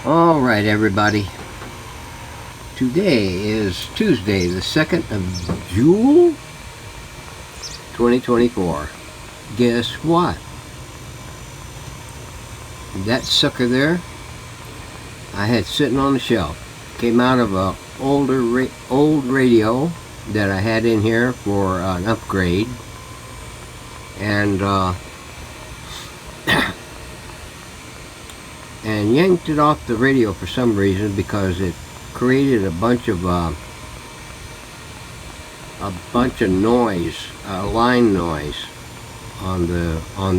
Alright everybody, today is Tuesday the 2nd of June 2024. Guess what? That sucker there I had sitting on the shelf came out of a old radio that I had in here for an upgrade, and and yanked it off the radio for some reason because it created a bunch of noise, line noise on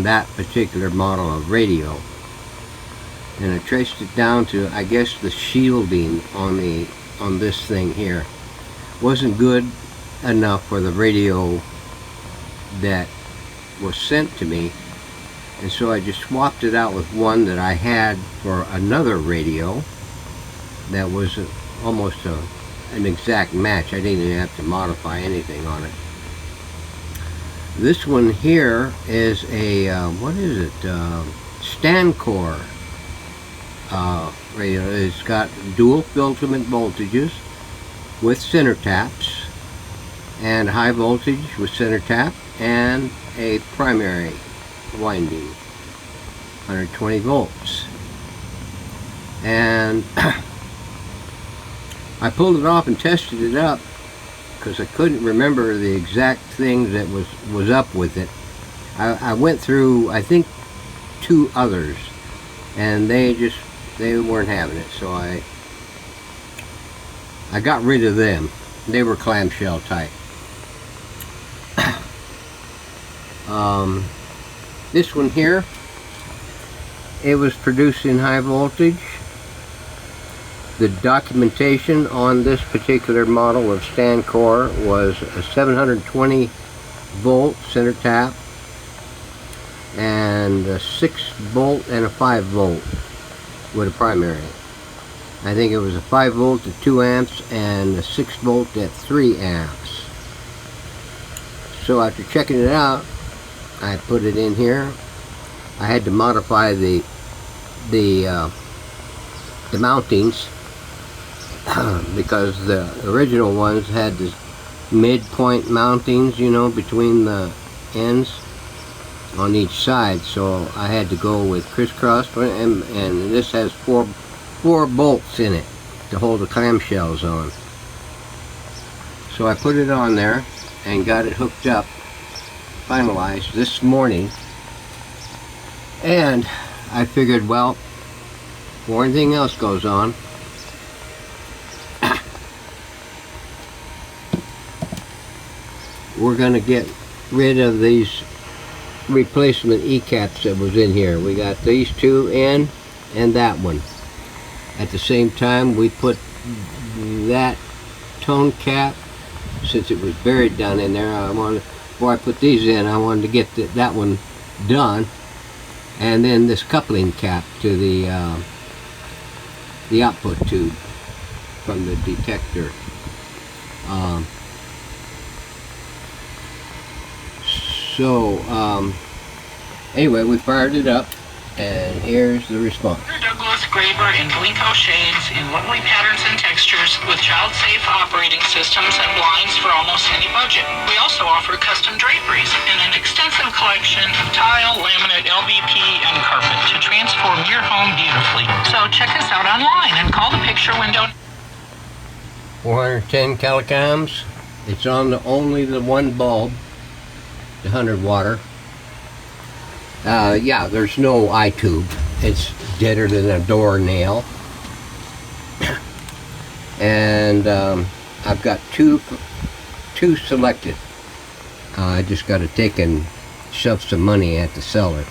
that particular model of radio, and I traced it down to, I guess, the shielding on this thing here wasn't good enough for the radio that was sent to me. And so I just swapped it out with one that I had for another radio that was almost an exact match. I didn't even have to modify anything on it. This one here is a, what is it? Stand-core radio. It's got dual filament voltages with center taps, and high voltage with center tap, and a primary winding, 120 volts. And I pulled it off and tested it up because I couldn't remember the exact thing that was up with it. I went through, I think, 2 others, and they weren't having it, so I got rid of them. They were clamshell type. This one here, it was producing high voltage. The documentation on this particular model of stand-core was a 720 volt center tap, and a 6 volt and a 5 volt with a primary. I think it was a 5 volt at 2 amps and a 6 volt at 3 amps. So after checking it out, I put it in here. I had to modify the mountings because the original ones had the midpoint mountings, you know, between the ends on each side. So I had to go with crisscross, and this has four bolts in it to hold the clamshells on. So I put it on there and got it hooked up, finalized this morning, and I figured, well, before anything else goes on, we're gonna get rid of these replacement E-caps that was in here. We got these 2 in, and that one. At the same time, we put that tone cap, since it was buried down in there, before I put these in, I wanted to get that one done, and then this coupling cap to the output tube from the detector. Anyway, we fired it up, and here's the response. Douglas, Graber, and Blinko shades in lovely patterns and textures with child-safe operating systems and blinds for almost any budget. We also offer custom draperies and an extensive collection of tile, laminate, LVP, and carpet to transform your home beautifully. So check us out online and call the picture window. 410 kilocams. It's on only the one bulb, the 100 water. Yeah, there's no eye tube. It's deader than a doornail. And I've got two selected. I just got to take and shove some money at the seller.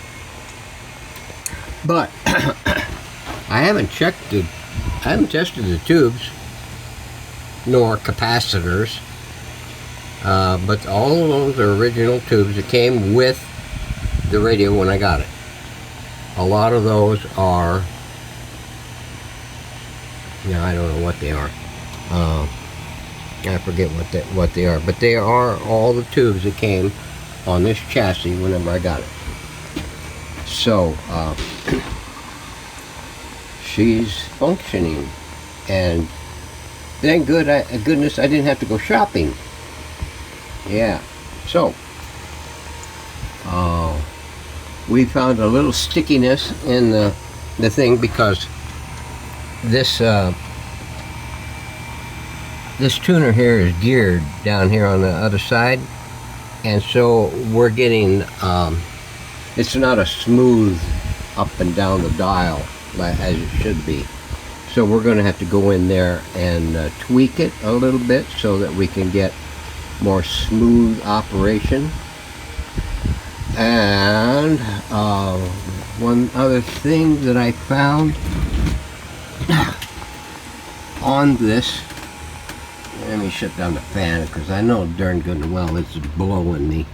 But I haven't tested the tubes nor capacitors. But all of those are original tubes that came with the radio when I got it. A lot of those are, I don't know what they are. I forget what they are, but they are all the tubes that came on this chassis whenever I got it. So she's functioning, and thank goodness I didn't have to go shopping. Yeah, so we found a little stickiness in the thing, because this this tuner here is geared down here on the other side, and so we're getting it's not a smooth up and down the dial as it should be. So we're going to have to go in there and tweak it a little bit so that we can get more smooth operation. And one other thing that I found on this, let me shut down the fan because I know darn good and well it's blowing me.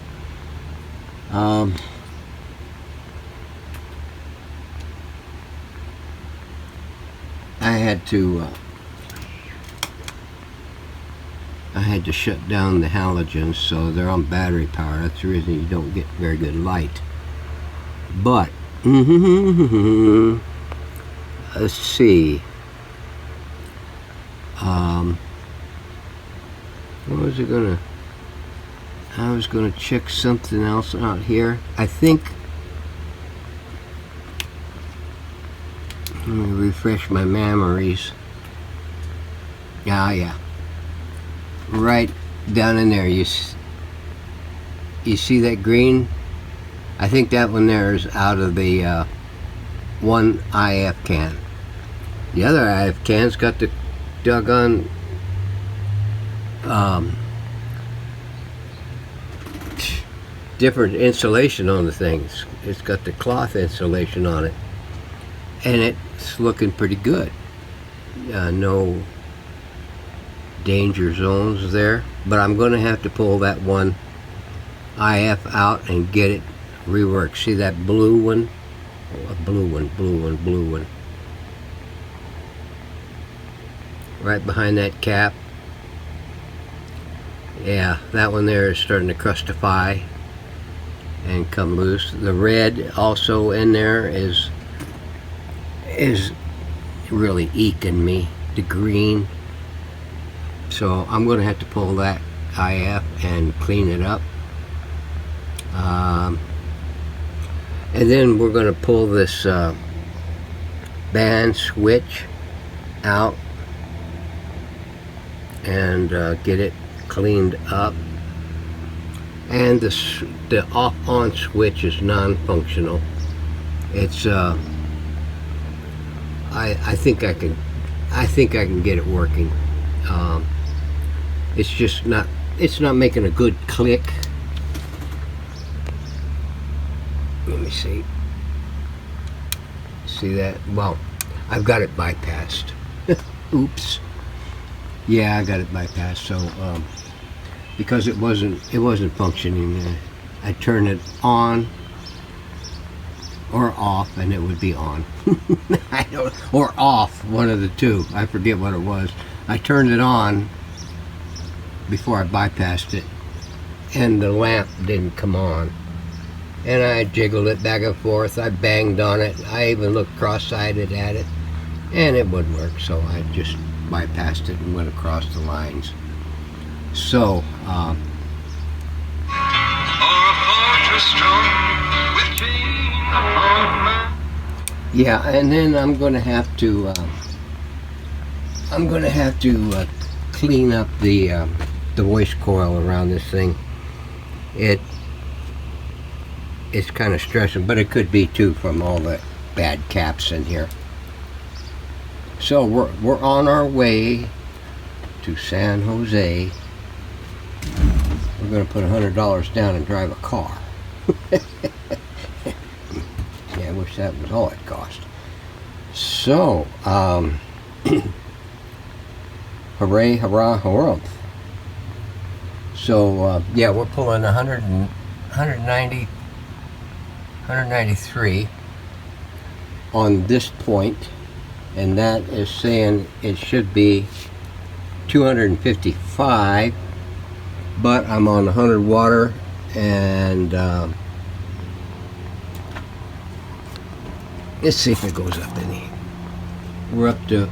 I had to shut down the halogens, so they're on battery power. That's the reason you don't get very good light. But let's see. What was it gonna? I was gonna check something else out here. I think. Let me refresh my memories. Yeah. Right down in there, you see that green? I think that one there is out of the one IF can. The other IF can's got the doggone different insulation on the things. It's got the cloth insulation on it, and it's looking pretty good. No danger zones there, but I'm going to have to pull that one IF out and get it reworked. See that blue one? Oh, blue one. Right behind that cap. Yeah, that one there is starting to crustify and come loose. The red also in there is really eking me. The green. So I'm going to have to pull that IF and clean it up. And then we're going to pull this band switch out and get it cleaned up. And the off-on switch is non-functional. It's I think I can get it working. It's just not making a good click. Let me see that? Well, I've got it bypassed. Oops. Yeah, I got it bypassed. So because it wasn't functioning, I turned it on or off and it would be on. Or off, one of the two. I forget what it was. I turned it on before I bypassed it, and the lamp didn't come on. And I jiggled it back and forth. I banged on it. I even looked cross-sided at it, and it wouldn't work. So I just bypassed it and went across the lines. So, yeah, and then I'm going to have to clean up the voice coil around this thing. It's kind of stressing, but it could be too from all the bad caps in here. So we're on our way to San Jose. We're going to put $100 down and drive a car. Yeah, I wish that was all it cost. So, hooray, hurrah, hurrah. So, yeah, we're pulling 193 on this point, and that is saying it should be 255, but I'm on 100 water, and let's see if it goes up any. We're up to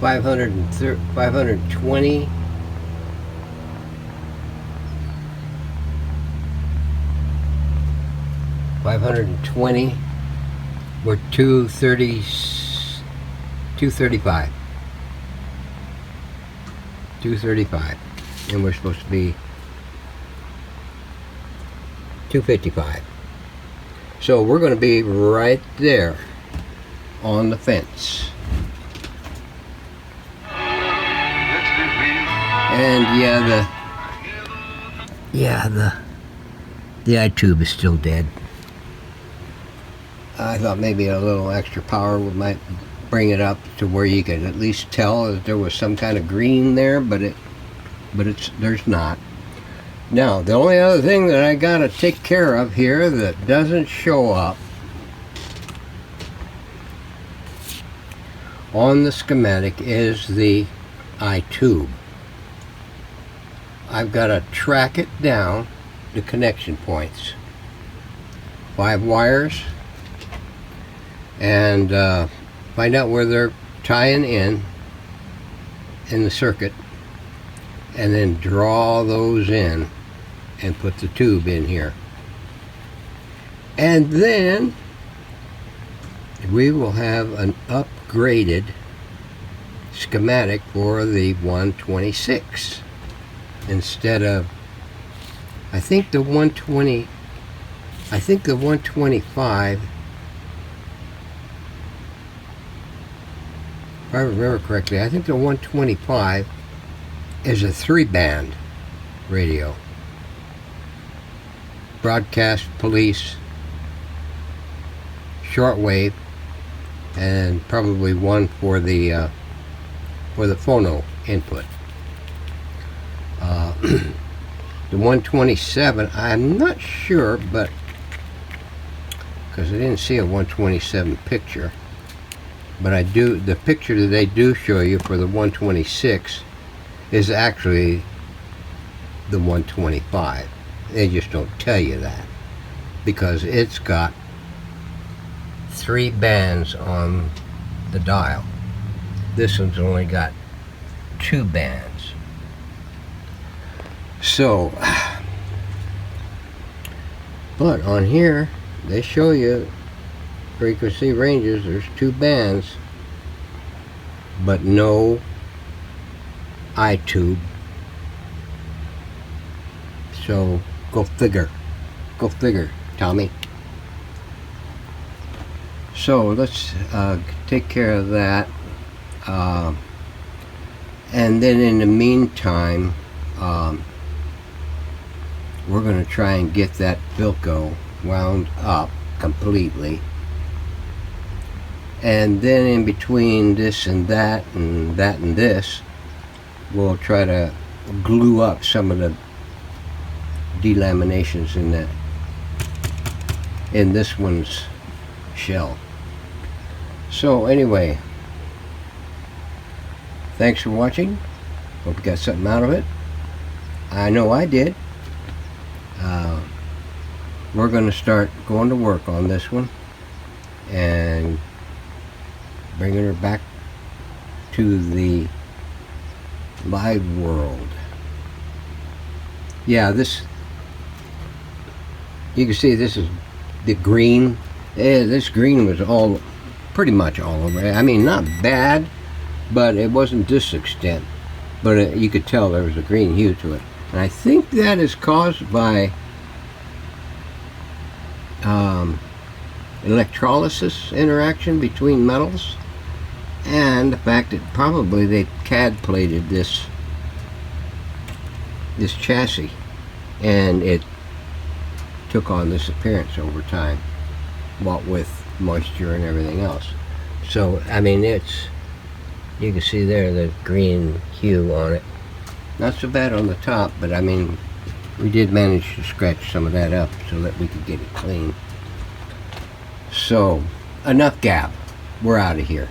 520. We're 230, 235. 235. And we're supposed to be 255. So we're going to be right there on the fence. And the eye tube is still dead. I thought maybe a little extra power might bring it up to where you could at least tell that there was some kind of green there, but there's not. Now, the only other thing that I gotta take care of here that doesn't show up on the schematic is the eye tube. I've got to track it down the connection points. 5 wires, and find out where they're tying in the circuit, and then draw those in and put the tube in here. And then we will have an upgraded schematic for the 126 instead of, I think the 125, if I remember correctly, I think the 125 is a 3-band radio. Broadcast, police, shortwave, and probably one for the phono input. The 127, I'm not sure, but because I didn't see a 127 picture, but I do, the picture that they do show you for the 126 is actually the 125. They just don't tell you that because it's got 3 bands on the dial. This one's only got 2 bands. So, but on here they show you frequency ranges. There's 2 bands, but no eye tube. So go figure, Tommy. So let's take care of that, and then in the meantime, we're going to try and get that Philco wound up completely, and then in between this and that and that and this, we'll try to glue up some of the delaminations in this one's shell. So anyway, thanks for watching. Hope you got something out of it. I know I did. We're going to start going to work on this one and bringing her back to the live world. Yeah, this, you can see this is the green. This green was all, pretty much all over. I mean, not bad, but it wasn't this extent. But you could tell there was a green hue to it. And I think that is caused by electrolysis interaction between metals, and the fact that probably they CAD plated this chassis, and it took on this appearance over time, what with moisture and everything else. So I mean, it's, you can see there the green hue on it. Not so bad on the top, but I mean, we did manage to scratch some of that up so that we could get it clean. So enough gab, we're out of here.